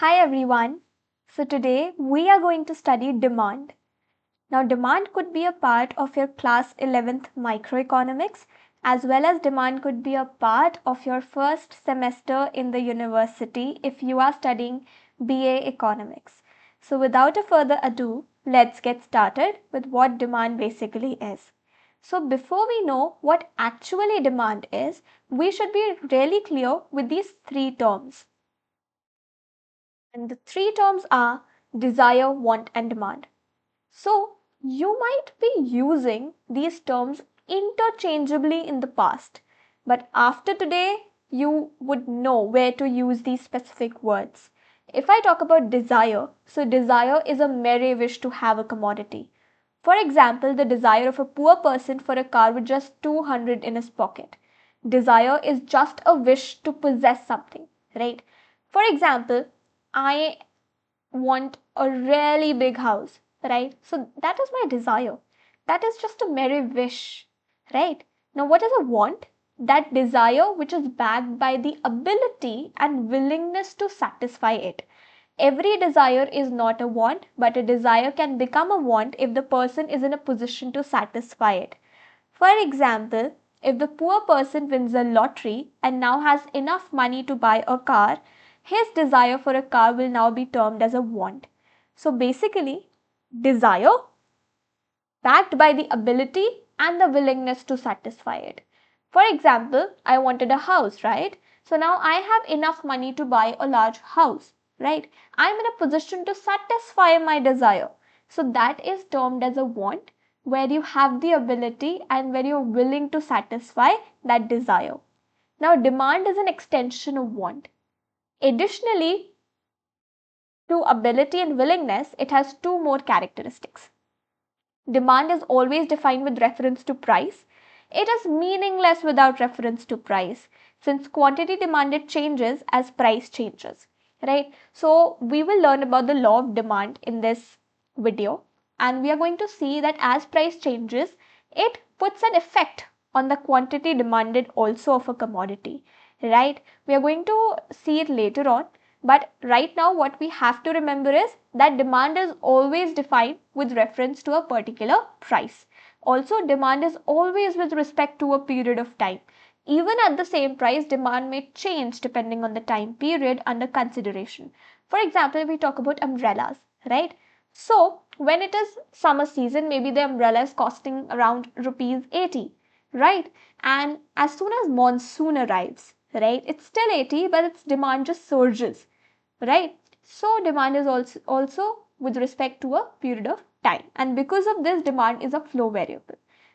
Hi everyone. So today we are going to study demand. Now demand could be a part of your class 11th microeconomics as well as demand could be a part of your first semester in the university if you are studying BA economics. So without a further ado, let's get started with what demand basically is. So before we know what actually demand is, we should be really clear with these three terms. And the three terms are desire, want, and demand. So you might be using these terms interchangeably in the past, but after today, you would know where to use these specific words. If I talk about desire, so desire is a merry wish to have a commodity. For example, the desire of a poor person for a car with just 200 in his pocket. Desire is just a wish to possess something, right? For example, I want a really big house, right? So that is my desire. That is just a merry wish, right? Now, what is a want? That desire which is backed by the ability and willingness to satisfy it. Every desire is not a want, but a desire can become a want if the person is in a position to satisfy it. For example, if the poor person wins a lottery and now has enough money to buy a car, his desire for a car will now be termed as a want. So basically, desire backed by the ability and the willingness to satisfy it. For example, I wanted a house, right? So now I have enough money to buy a large house, right? I'm in a position to satisfy my desire. So that is termed as a want, where you have the ability and where you're willing to satisfy that desire. Now, demand is an extension of want. Additionally, to ability and willingness, it has two more characteristics. Demand is always defined with reference to price. It is meaningless without reference to price, since quantity demanded changes as price changes, right? So we will learn about the law of demand in this video, and we are going to see that as price changes, it puts an effect on the quantity demanded also of a commodity, right? We are going to see it later on. But right now what we have to remember is that demand is always defined with reference to a particular price. Also, demand is always with respect to a period of time. Even at the same price, demand may change depending on the time period under consideration. For example, we talk about umbrellas, right? So when it is summer season, maybe the umbrella is costing around rupees 80, right? And as soon as monsoon arrives, right, it's still 80, but its demand just surges, right? So demand is also with respect to a period of time, and because of this, demand is a flow variable,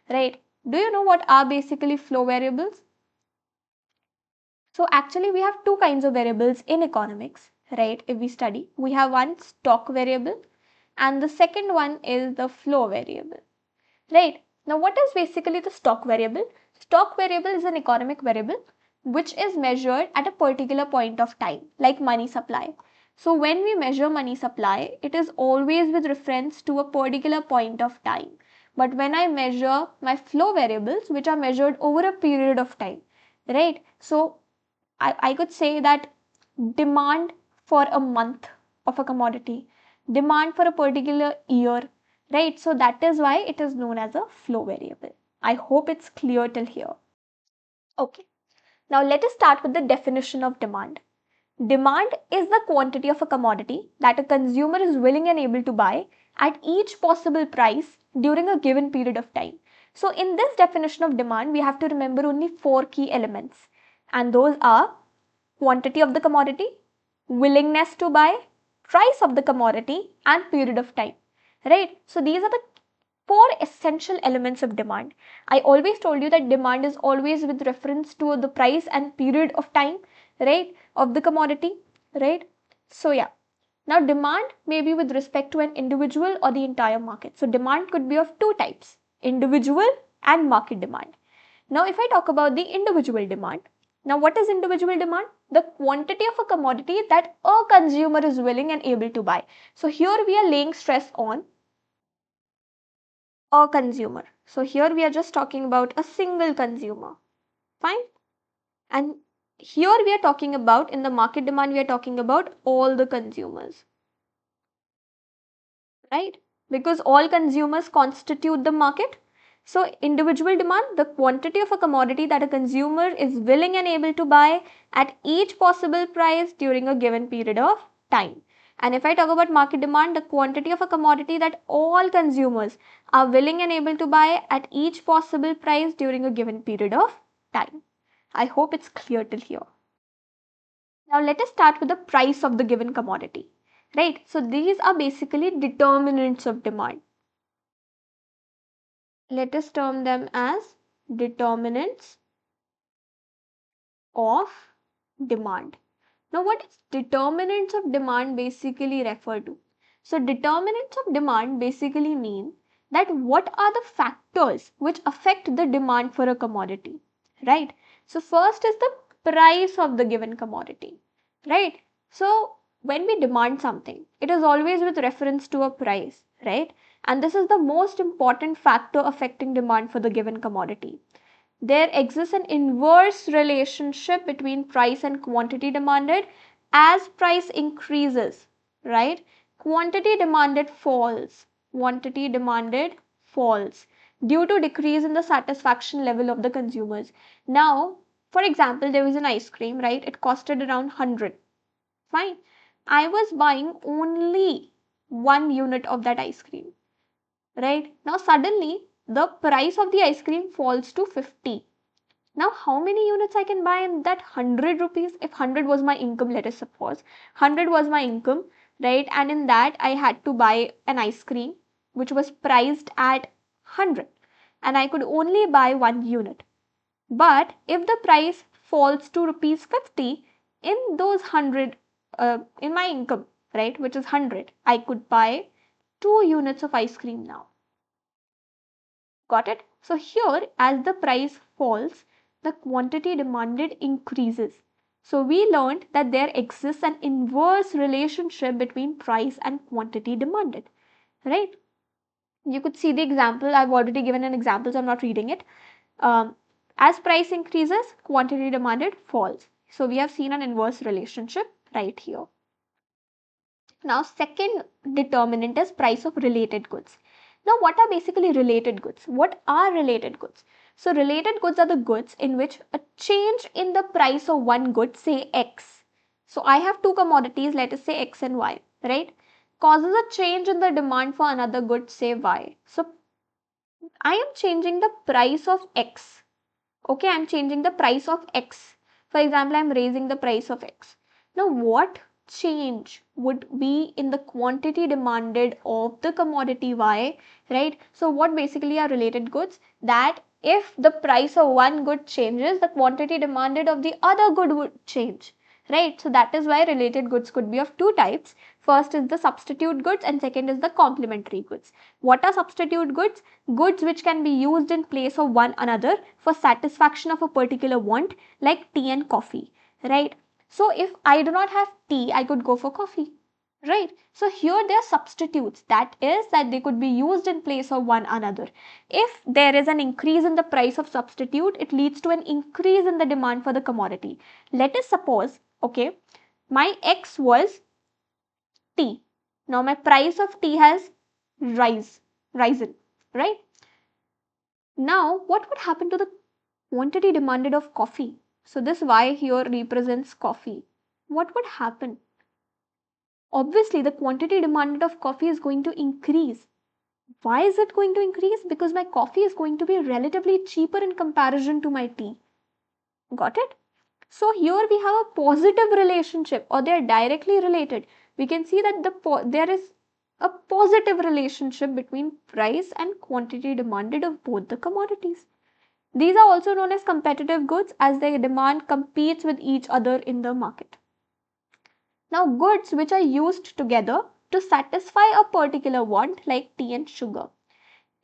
right? Do you know what are basically flow variables? So actually we have two kinds of variables in economics, right? If we study, we have one stock variable and the second one is the flow variable, right? Now what is basically the stock variable? Stock variable is an economic variable which is measured at a particular point of time, like money supply. So when we measure money supply, it is always with reference to a particular point of time. But when I measure my flow variables, which are measured over a period of time, right? So I could say that demand for a month of a commodity, demand for a particular year, right? So that is why it is known as a flow variable. I hope it's clear till here. Okay, now let us start with the definition of demand. Demand is the quantity of a commodity that a consumer is willing and able to buy at each possible price during a given period of time. So in this definition of demand, we have to remember only four key elements, and those are quantity of the commodity, willingness to buy, price of the commodity, and period of time, right? So these are the four essential elements of demand. I always told you that demand is always with reference to the price and period of time, right, of the commodity, right? So yeah. Now demand may be with respect to an individual or the entire market. So demand could be of two types, individual and market demand. Now if I talk about the individual demand, now what is individual demand? The quantity of a commodity that a consumer is willing and able to buy. So here we are laying stress on a consumer. So here we are just talking about a single consumer. Fine. And here we are talking about, in the market demand, we are talking about all the consumers, right? Because all consumers constitute the market. So individual demand, the quantity of a commodity that a consumer is willing and able to buy at each possible price during a given period of time. And if I talk about market demand, the quantity of a commodity that all consumers are willing and able to buy at each possible price during a given period of time. I hope it's clear till here. Now let us start with the price of the given commodity, right? So these are basically determinants of demand. Let us term them as determinants of demand. Now what is determinants of demand basically refer to? So determinants of demand basically mean that what are the factors which affect the demand for a commodity, right? So first is the price of the given commodity, right? So when we demand something, it is always with reference to a price, right? And this is the most important factor affecting demand for the given commodity. There exists an inverse relationship between price and quantity demanded. As price increases, right, quantity demanded falls. Quantity demanded falls due to decrease in the satisfaction level of the consumers. Now, for example, there was an ice cream, right? It costed around 100. Fine. I was buying only 1 unit of that ice cream, right? Now, suddenly, the price of the ice cream falls to 50. Now, how many units I can buy in that 100 rupees? If 100 was my income, let us suppose 100 was my income, right? And in that, I had to buy an ice cream which was priced at 100, and I could only buy 1 unit. But if the price falls to rupees 50, in those 100, in my income, right, which is 100, I could buy 2 units of ice cream now. Got it? So here, as the price falls, the quantity demanded increases. So we learned that there exists an inverse relationship between price and quantity demanded, right? You could see the example. I've already given an example, so I'm not reading it. As price increases, quantity demanded falls. So we have seen an inverse relationship right here. Now, second determinant is price of related goods. Now, what are basically related goods? What are related goods? So, related goods are the goods in which a change in the price of one good, say X. So, I have two commodities, let us say X and Y, right? Causes a change in the demand for another good, say Y. So, I am changing the price of X. Okay, I'm changing the price of X. For example, I'm raising the price of X. Now, what change would be in the quantity demanded of the commodity Y, right? So, what basically are related goods? That if the price of one good changes, the quantity demanded of the other good would change, right? So, that is why related goods could be of two types. First is the substitute goods and second is the complementary goods. What are substitute goods? Goods which can be used in place of one another for satisfaction of a particular want, like tea and coffee, right? So if I do not have tea, I could go for coffee, right? So here they are substitutes. That is that they could be used in place of one another. If there is an increase in the price of substitute, it leads to an increase in the demand for the commodity. Let us suppose, okay, my X was tea. Now my price of tea has risen, right? Now what would happen to the quantity demanded of coffee? So this Y here represents coffee. What would happen? Obviously the quantity demanded of coffee is going to increase. Why is it going to increase? Because my coffee is going to be relatively cheaper in comparison to my tea. Got it? So here we have a positive relationship, or they are directly related. We can see that there is a positive relationship between price and quantity demanded of both the commodities. These are also known as competitive goods as their demand competes with each other in the market. Now, goods which are used together to satisfy a particular want, like tea and sugar.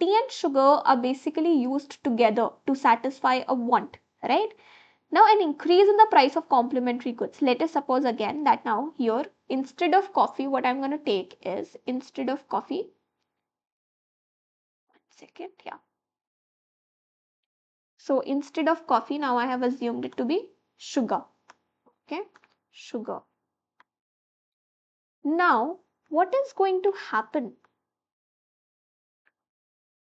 Tea and sugar are basically used together to satisfy a want, right? Now, an increase in the price of complementary goods. Let us suppose again that now here, instead of coffee, what I'm going to take is, instead of coffee, 1 second, yeah. So, instead of coffee, now I have assumed it to be sugar, Okay, sugar. Now, what is going to happen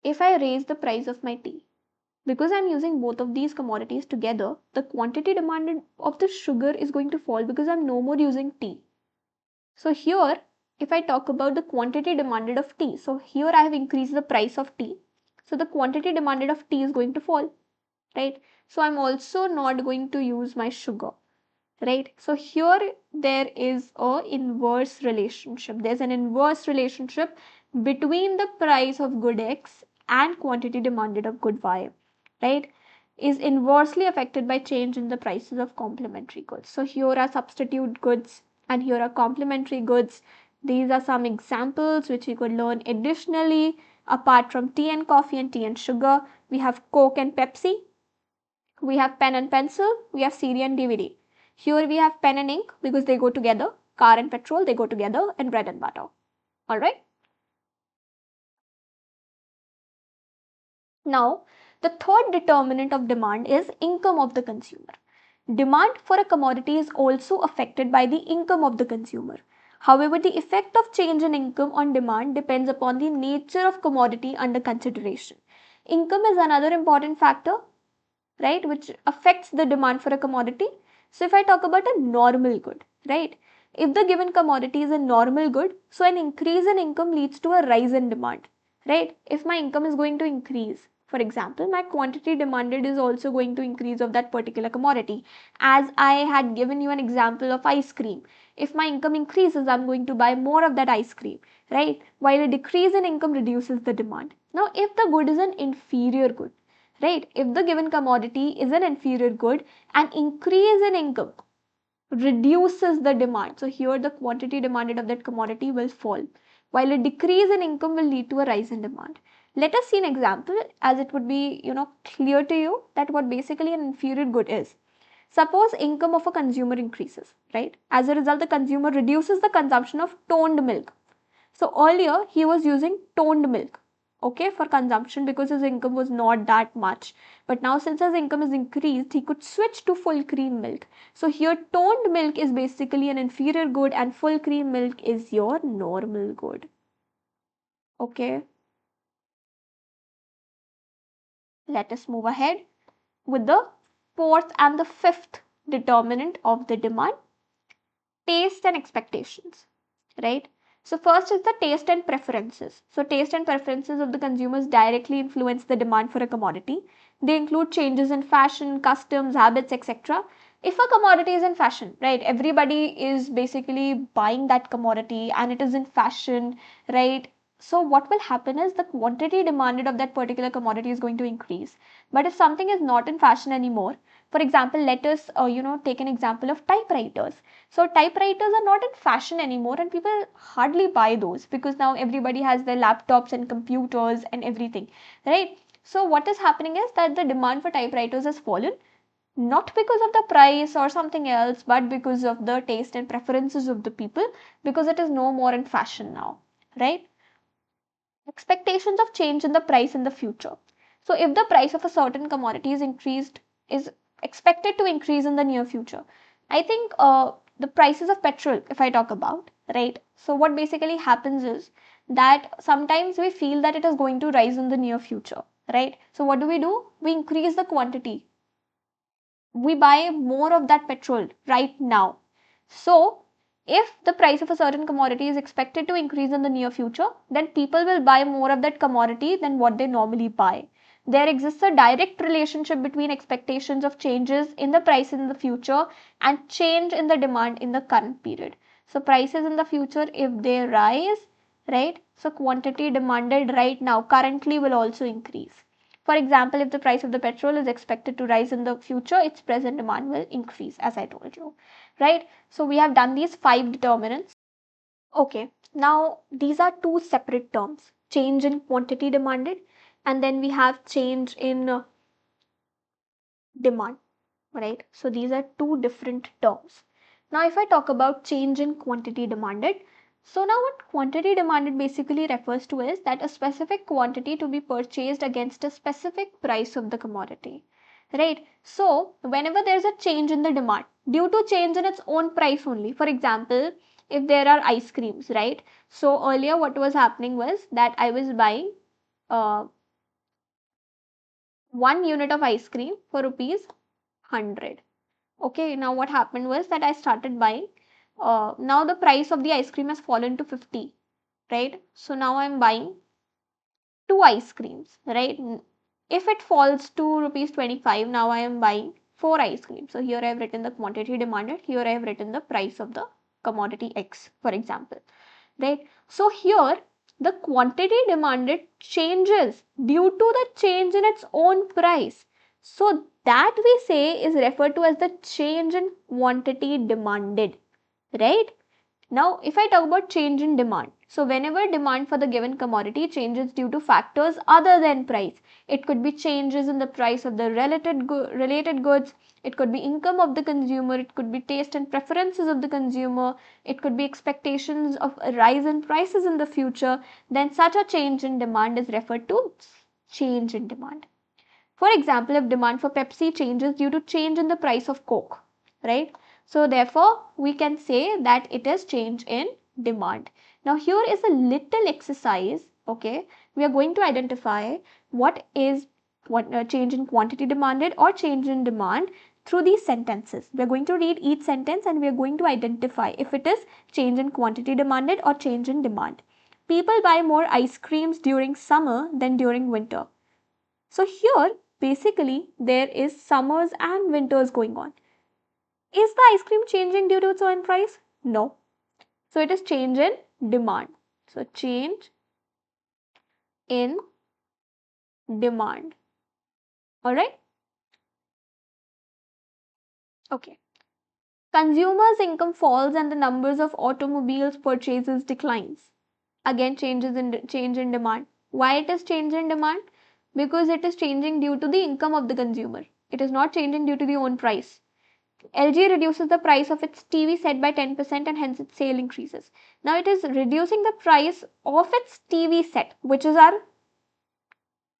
if I raise the price of my tea? Because I'm using both of these commodities together, the quantity demanded of the sugar is going to fall because I'm no more using tea. So here, if I talk about the quantity demanded of tea, so here I have increased the price of tea. So the quantity demanded of tea is going to fall, right? So I'm also not going to use my sugar, right? So here there is a inverse relationship. There's an inverse relationship between the price of good X and quantity demanded of good Y, right? Is inversely affected by change in the prices of complementary goods. So here are substitute goods and here are complementary goods. These are some examples which we could learn additionally. Apart from tea and coffee and tea and sugar, we have Coke and Pepsi, we have pen and pencil, we have CD and DVD. Here we have pen and ink because they go together, car and petrol, they go together, and bread and butter. Alright. Now, the third determinant of demand is income of the consumer. Demand for a commodity is also affected by the income of the consumer. However, the effect of change in income on demand depends upon the nature of commodity under consideration. Income is another important factor, right, which affects the demand for a commodity. So if I talk about a normal good, right, if the given commodity is a normal good, so an increase in income leads to a rise in demand, right? If my income is going to increase, for example, my quantity demanded is also going to increase of that particular commodity. As I had given you an example of ice cream, if my income increases, I'm going to buy more of that ice cream, right? While a decrease in income reduces the demand. Now if the good is an inferior good, right, if the given commodity is an inferior good, an increase in income reduces the demand. So here the quantity demanded of that commodity will fall, while a decrease in income will lead to a rise in demand. Let us see an example as it would be, clear to you that what basically an inferior good is. Suppose income of a consumer increases, right? As a result, the consumer reduces the consumption of toned milk. So earlier he was using toned milk, okay, for consumption because his income was not that much. But now since his income is increased, he could switch to full cream milk. So here toned milk is basically an inferior good and full cream milk is your normal good. Okay, let us move ahead with the fourth and the fifth determinant of the demand, taste and expectations, right? So first is the taste and preferences. So taste and preferences of the consumers directly influence the demand for a commodity. They include changes in fashion, customs, habits, etc. If a commodity is in fashion, right, everybody is basically buying that commodity and it is in fashion, right? So what will happen is the quantity demanded of that particular commodity is going to increase. But if something is not in fashion anymore, for example, let us take an example of typewriters. So typewriters are not in fashion anymore and people hardly buy those because now everybody has their laptops and computers and everything, right? So what is happening is that the demand for typewriters has fallen, not because of the price or something else, but because of the taste and preferences of the people, because it is no more in fashion now, right? Expectations of change in the price in the future. So if the price of a certain commodity is expected to increase in the near future, I think the prices of petrol, if I talk about, right? So what basically happens is that sometimes we feel that it is going to rise in the near future, right? So what do? We increase the quantity. We buy more of that petrol right now. So if the price of a certain commodity is expected to increase in the near future, then people will buy more of that commodity than what they normally buy. There exists a direct relationship between expectations of changes in the price in the future and change in the demand in the current period. So prices in the future, if they rise, right, so quantity demanded right now currently will also increase. For example, if the price of the petrol is expected to rise in the future, its present demand will increase, as I told you, right? So we have done these 5 determinants. Okay, now these are two separate terms, change in quantity demanded, and then we have change in demand, right? So these are two different terms. Now, if I talk about change in quantity demanded, so now what quantity demanded basically refers to is that a specific quantity to be purchased against a specific price of the commodity, right? So whenever there's a change in the demand due to change in its own price only, for example, if there are ice creams, right? So earlier what was happening was that I was buying uh, 1 unit of ice cream for rupees 100. Okay, now what happened was that I started buying. Now the price of the ice cream has fallen to 50, right? So now I'm buying two ice creams, right? If it falls to rupees 25, now I am buying four ice creams. So here I have written the quantity demanded, here I have written the price of the commodity X, for example, right? So here the quantity demanded changes due to the change in its own price. So that we say is referred to as the change in quantity demanded, right? Now, if I talk about change in demand, so whenever demand for the given commodity changes due to factors other than price, it could be changes in the price of the related goods, it could be income of the consumer, it could be taste and preferences of the consumer, it could be expectations of a rise in prices in the future, then such a change in demand is referred to change in demand. For example, if demand for Pepsi changes due to change in the price of Coke, right? So therefore, we can say that it is change in demand. Now here is a little exercise, okay? We are going to identify what is change in quantity demanded or change in demand through these sentences. We are going to read each sentence and we are going to identify if it is change in quantity demanded or change in demand. People buy more ice creams during summer than during winter. So here basically there is summers and winters going on. Is the ice cream changing due to its own price? No. So it is change in demand. So change in demand. Alright? Okay. Consumers' income falls and the numbers of automobiles purchases declines. Again change in demand. Why it is change in demand? Because it is changing due to the income of the consumer. It is not changing due to the own price. LG reduces the price of its TV set by 10% and hence its sale increases. Now it is reducing the price of its TV set, which is our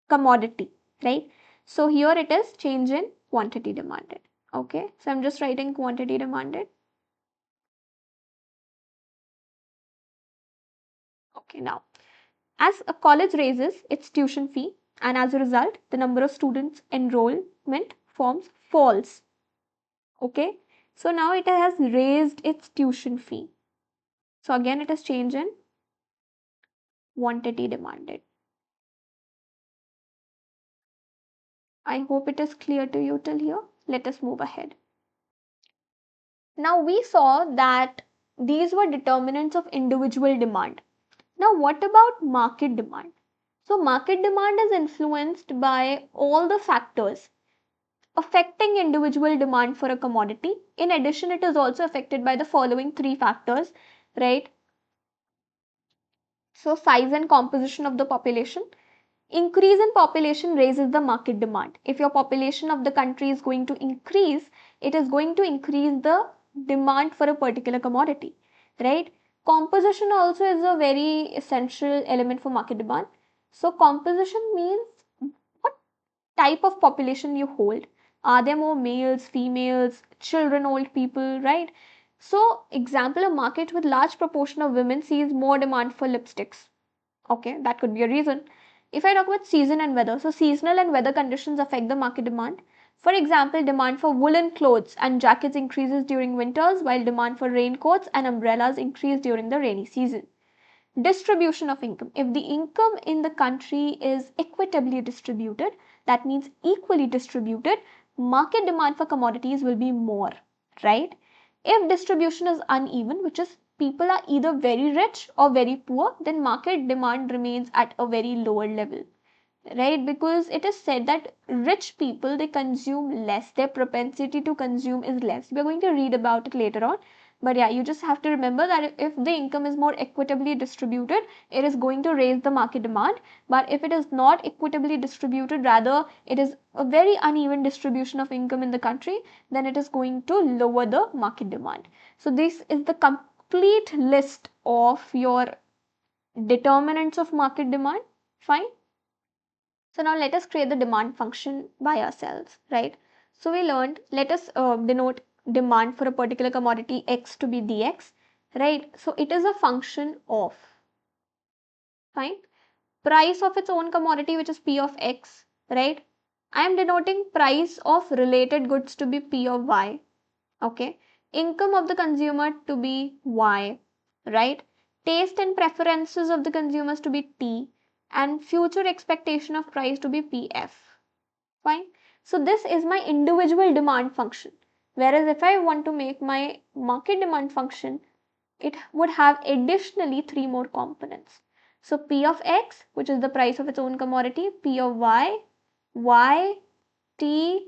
commodity, right? So here it is change in quantity demanded. Okay, so I'm just writing quantity demanded. Okay, now as a college raises its tuition fee and as a result the number of students enrollment forms falls. Okay, so now it has raised its tuition fee. So again it is change in quantity demanded. I hope it is clear to you till here. Let us move ahead. Now we saw that these were determinants of individual demand. Now what about market demand? So market demand is influenced by all the factors affecting individual demand for a commodity. In addition, it is also affected by the following three factors, right? So size and composition of the population. Increase in population raises the market demand. If your population of the country is going to increase, it is going to increase the demand for a particular commodity, right? Composition also is a very essential element for market demand. So composition means what type of population you hold. Are there more males, females, children, old people, right? So example, a market with large proportion of women sees more demand for lipsticks. Okay, that could be a reason. If I talk about season and weather, so seasonal and weather conditions affect the market demand. For example, demand for woolen clothes and jackets increases during winters while demand for raincoats and umbrellas increase during the rainy season. Distribution of income. If the income in the country is equitably distributed, that means equally distributed, market demand for commodities will be more, right? If distribution is uneven, which is people are either very rich or very poor, then market demand remains at a very lower level, right? Because it is said that rich people, they consume less, their propensity to consume is less. We are going to read about it later on, but yeah, you just have to remember that if the income is more equitably distributed, it is going to raise the market demand. But if it is not equitably distributed, rather it is a very uneven distribution of income in the country, then it is going to lower the market demand. So this is the complete list of your determinants of market demand. Fine. So now let us create the demand function by ourselves, right? So we learned, let us denote demand for a particular commodity X to be dx, right? So it is a function of, fine, price of its own commodity, which is P of X, right? I am denoting price of related goods to be P of Y, okay? Income of the consumer to be Y, right? Taste and preferences of the consumers to be T, and future expectation of price to be PF, fine. So this is my individual demand function. Whereas if I want to make my market demand function, it would have additionally 3 more components. So P of X, which is the price of its own commodity, P of Y, Y, T,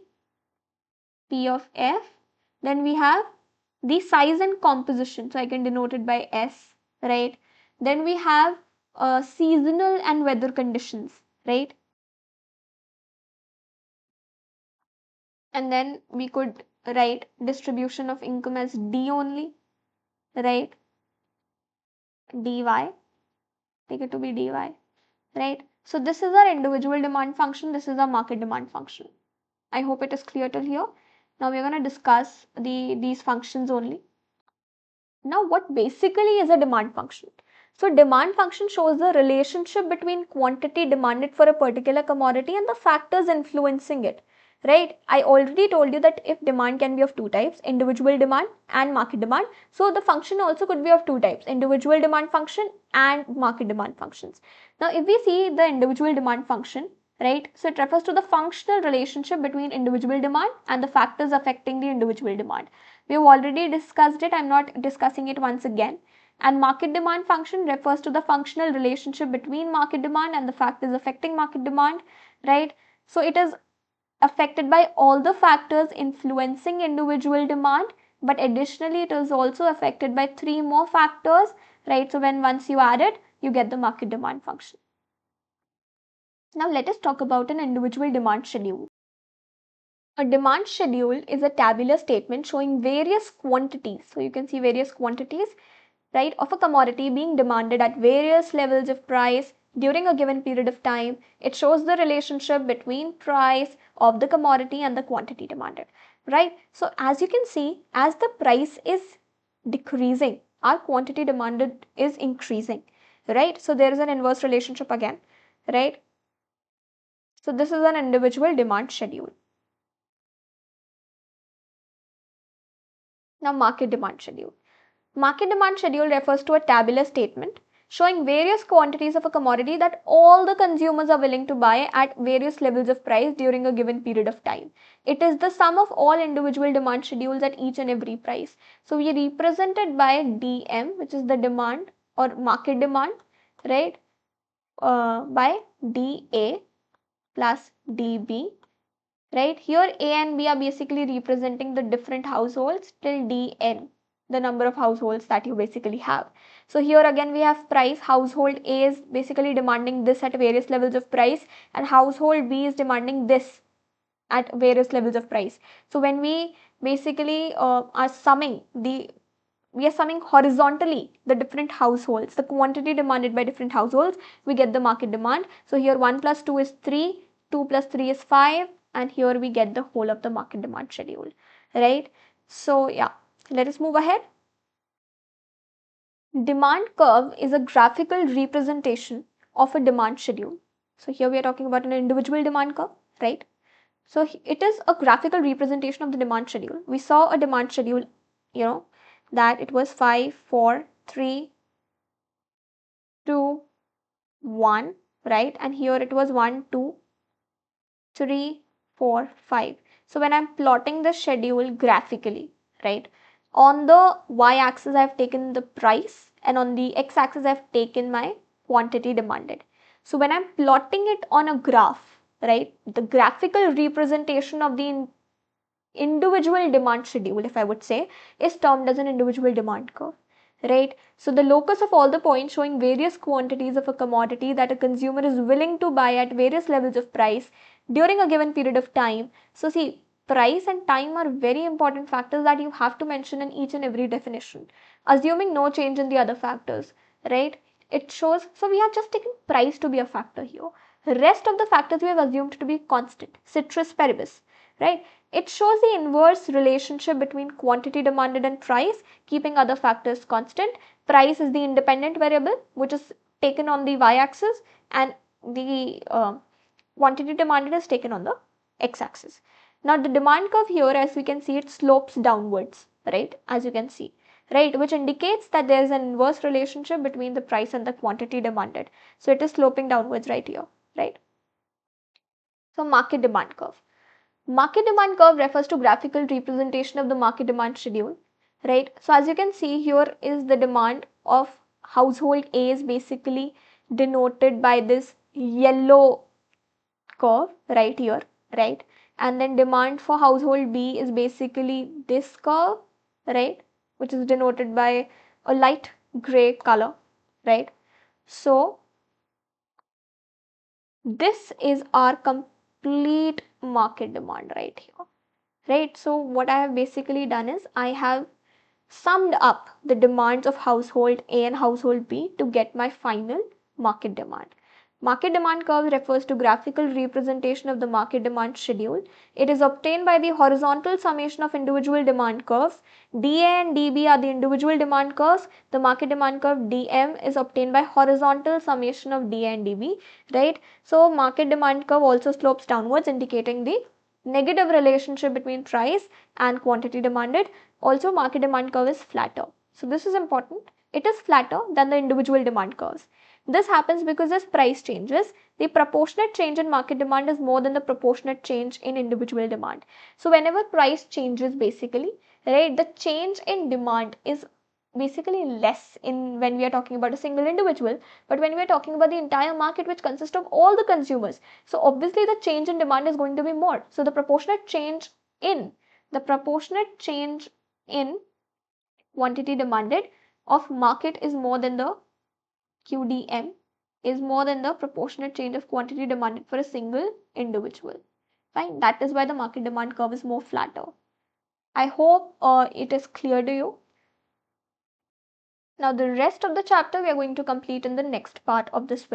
P of F. Then we have the size and composition. So I can denote it by S, right? Then we have seasonal and weather conditions, right? And then we could write distribution of income as D only, right? dy, take it to be dy, right? So this is our individual demand function, this is our market demand function. I hope it is clear till here. Now we are going to discuss these functions only. Now what basically is a demand function? So demand function shows the relationship between quantity demanded for a particular commodity and the factors influencing it, right? I already told you that if demand can be of two types, individual demand and market demand. So the function also could be of two types, individual demand function and market demand functions. Now if we see the individual demand function, right, so it refers to the functional relationship between individual demand and the factors affecting the individual demand. We have already discussed it, I am not discussing it once again. And market demand function refers to the functional relationship between market demand and the factors affecting market demand, right? So it is affected by all the factors influencing individual demand, but additionally it is also affected by 3 more factors, right? So when once you add it, you get the market demand function. Now let us talk about an individual demand schedule. A demand schedule is a tabular statement showing various quantities. So you can see various quantities, right, of a commodity being demanded at various levels of price during a given period of time. It shows the relationship between price of the commodity and the quantity demanded, right? So as you can see, as the price is decreasing, our quantity demanded is increasing, right? So there is an inverse relationship again, right? So this is an individual demand schedule. Now market demand schedule. Market demand schedule refers to a tabular statement showing various quantities of a commodity that all the consumers are willing to buy at various levels of price during a given period of time. It is the sum of all individual demand schedules at each and every price. So we represent it by DM, which is the demand or market demand, right, by DA plus DB. Right, here A and B are basically representing the different households till DN, the number of households that you basically have. So here again we have price. Household A is basically demanding this at various levels of price, and household B is demanding this at various levels of price. So when we basically are summing we are summing horizontally the different households, the quantity demanded by different households, we get the market demand. So here 1 plus 2 is 3, 2 plus 3 is 5, and here we get the whole of the market demand schedule, right? So yeah, let us move ahead. Demand curve is a graphical representation of a demand schedule. So here we are talking about an individual demand curve, right? So it is a graphical representation of the demand schedule. We saw a demand schedule, that it was 5, 4, 3, 2, 1, right? And here it was 1, 2, 3, 4, 5. So when I'm plotting the schedule graphically, right, on the y-axis I've taken the price, and on the x-axis I've taken my quantity demanded. So when I'm plotting it on a graph, right, the graphical representation of the individual demand schedule, if I would say, is termed as an individual demand curve, right? So the locus of all the points showing various quantities of a commodity that a consumer is willing to buy at various levels of price during a given period of time. So see, price and time are very important factors that you have to mention in each and every definition, assuming no change in the other factors, right? It shows, so we have just taken price to be a factor here, Rest of the factors we have assumed to be constant, ceteris paribus, right? It shows the inverse relationship between quantity demanded and price, keeping other factors constant. Price is the independent variable, which is taken on the y-axis, and the quantity demanded is taken on the x-axis. Now the demand curve here, as we can see, it slopes downwards, right, as you can see, right, which indicates that there is an inverse relationship between the price and the quantity demanded. So it is sloping downwards right here, right? So market demand curve. Market demand curve refers to graphical representation of the market demand schedule, right? So as you can see, here is the demand of household A is basically denoted by this yellow curve right here, right? And then demand for household B is basically this curve, right, which is denoted by a light gray color, right? So this is our complete market demand right here, right? So what I have basically done is I have summed up the demands of household A and household B to get my final market demand. Market demand curve refers to graphical representation of the market demand schedule. It is obtained by the horizontal summation of individual demand curves. DA and DB are the individual demand curves. The market demand curve DM is obtained by horizontal summation of DA and DB, right? So market demand curve also slopes downwards, indicating the negative relationship between price and quantity demanded. Also, market demand curve is flatter. So this is important. It is flatter than the individual demand curves. This happens because as price changes, the proportionate change in market demand is more than the proportionate change in individual demand. So whenever price changes basically, right, the change in demand is basically less in when we are talking about a single individual, but when we are talking about the entire market which consists of all the consumers, so obviously the change in demand is going to be more. So the proportionate change in quantity demanded of market is more than the QDM is more than the proportionate change of quantity demanded for a single individual. Fine, that is why the market demand curve is more flatter. I hope it is clear to you. Now the rest of the chapter we are going to complete in the next part of this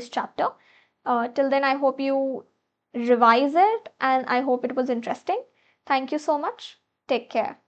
chapter. Till then, I hope you revise it and I hope it was interesting. Thank you so much. Take care.